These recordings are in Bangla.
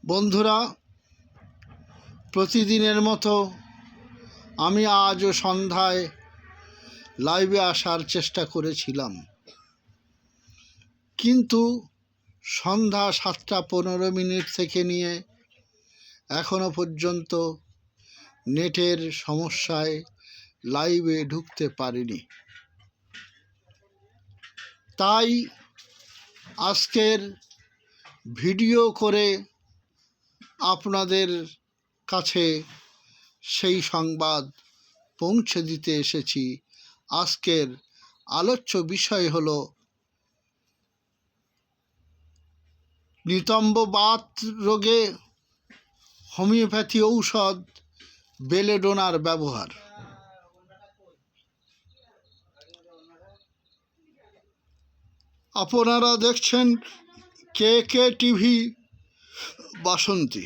বন্ধুরা, প্রতিদিনের মতো আমি আজও সন্ধ্যায় লাইভে আসার চেষ্টা করেছিলাম, কিন্তু সন্ধ্যা 7:15 থেকে নিয়ে এখনো পর্যন্ত নেটের সমস্যায় লাইভে ঢুকতে পারিনি। তাই আজকের ভিডিও করে আপনাদের কাছে সেই সংবাদ পৌঁছে দিতে এসেছি। আজকের আলোচ্য বিষয় হলো নিতম্ব বাত রোগে হোমিওপ্যাথি ঔষধ বেলেডোনার ব্যবহার। আপনারা দেখছেন কে টিভি বাসন্তী।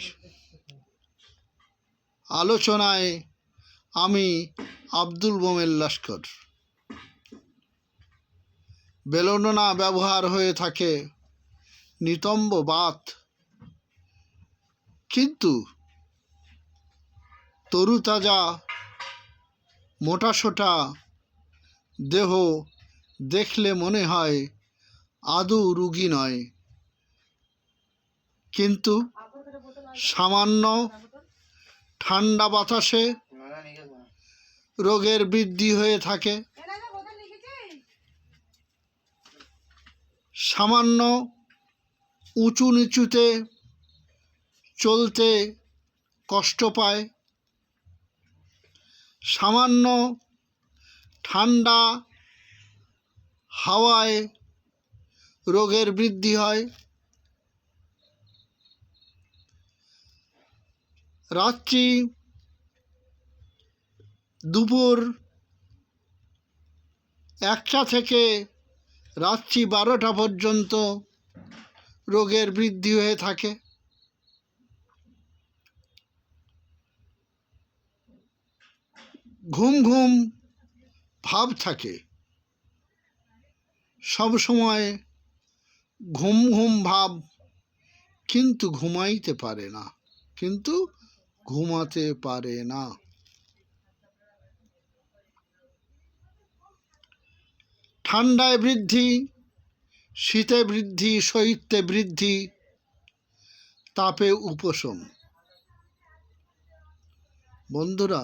আলোচনায় আমি আব্দুল মোমেন লস্কর। বেলেডোনা ব্যবহার হয়ে থাকে নিতম্ব বাত, কিন্তু তরুতাজা মোটাসোটা দেহ দেখলে মনে হয় আদৌ রোগী নয়, কিন্তু সামান্য ঠান্ডা বাতাসে রোগের বৃদ্ধি হয়ে থাকে। সামান্য উঁচু নিচুতে চলতে কষ্ট পায়, সামান্য ঠান্ডা হাওয়ায় রোগের বৃদ্ধি হয়। রাত্রি দুপুর 1টা থেকে রাত্রি 12টা পর্যন্ত রোগের বৃদ্ধি হয়ে থাকে। ঘুম ঘুম ভাব থাকে, সব সময় ঘুম ঘুম ভাব, কিন্তু ঘুমাতে পারে না। ঠান্ডায় বৃদ্ধি, শীতে বৃদ্ধি, শৈত্যে বৃদ্ধি, তাপে উপশম। বন্ধুরা,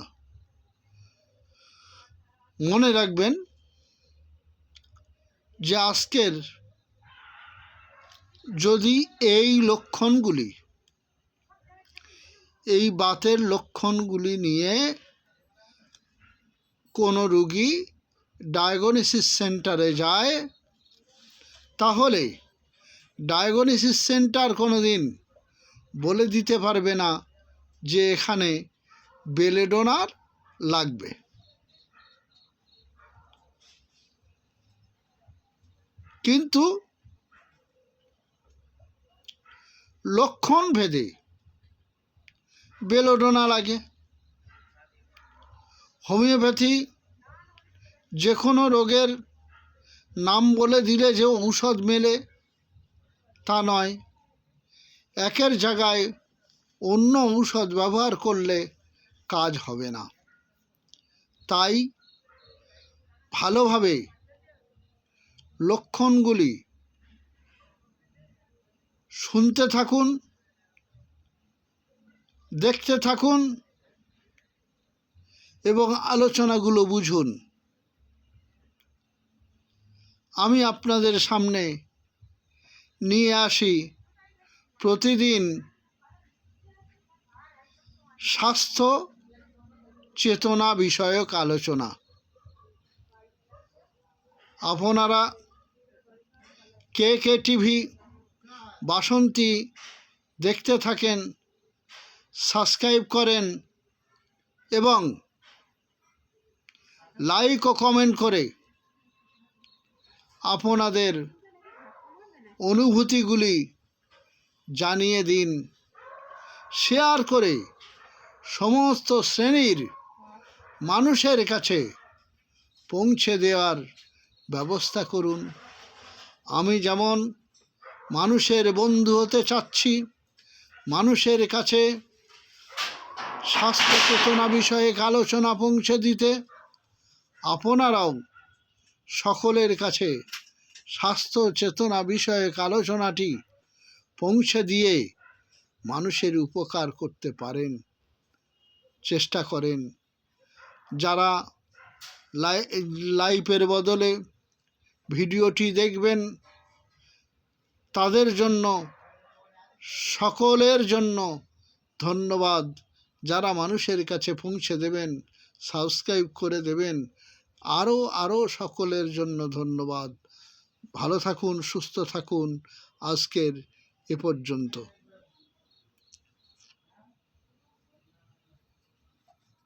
মনে রাখবেন যে আজকের যদি এই লক্ষণগুলি, এই বাতের লক্ষণগুলি নিয়ে কোনো রোগী ডায়াগনোসিস সেন্টারে যায়, তাহলে ডায়াগনোসিস সেন্টার কোনো দিন বলে দিতে পারবে না যে এখানে বেলেডোনার লাগবে। কিন্তু লক্ষণ ভেদে বেলেডোনা লাগে। হোমিওপ্যাথি যে কোনো রোগের নাম বলে দিলে যে ঔষধ মেলে তা নয়। একের জায়গায় অন্য ঔষধ ব্যবহার করলে কাজ হবে না। তাই ভালোভাবে লক্ষণগুলি শুনতে থাকুন, দেখতে থাকুন এবং আলোচনাগুলো বুঝুন। আমি আপনাদের সামনে নিয়ে আসি প্রতিদিন স্বাস্থ্য চেতনা বিষয়ক আলোচনা। আপনারা কে টিভি বাসন্তী দেখতে থাকেন, সাবস্ক্রাইব করেন এবং লাইক ও কমেন্ট করে আপনাদের অনুভূতিগুলি জানিয়ে দিন। শেয়ার করে সমস্ত শ্রেণীর মানুষের কাছে পৌঁছে দেওয়ার ব্যবস্থা করুন। আমি যেমন মানুষের বন্ধু হতে চাচ্ছি, মানুষের কাছে স্বাস্থ্য চেতনা বিষয়ক আলোচনা পৌঁছে দিতে আপনারাও সকলের কাছে স্বাস্থ্য চেতনা বিষয়ক আলোচনাটি পৌঁছে দিয়ে মানুষের উপকার করতে পারেন, চেষ্টা করেন। যারা লাইভের বদলে ভিডিওটি দেখবেন তাদের জন্য, সকলের জন্য ধন্যবাদ। যারা মানুষের কাছে পৌঁছে দেবেন, সাবস্ক্রাইব করে দেবেন, আরও সকলের জন্য ধন্যবাদ। ভালো থাকুন, সুস্থ থাকুন। আজকের এ পর্যন্ত।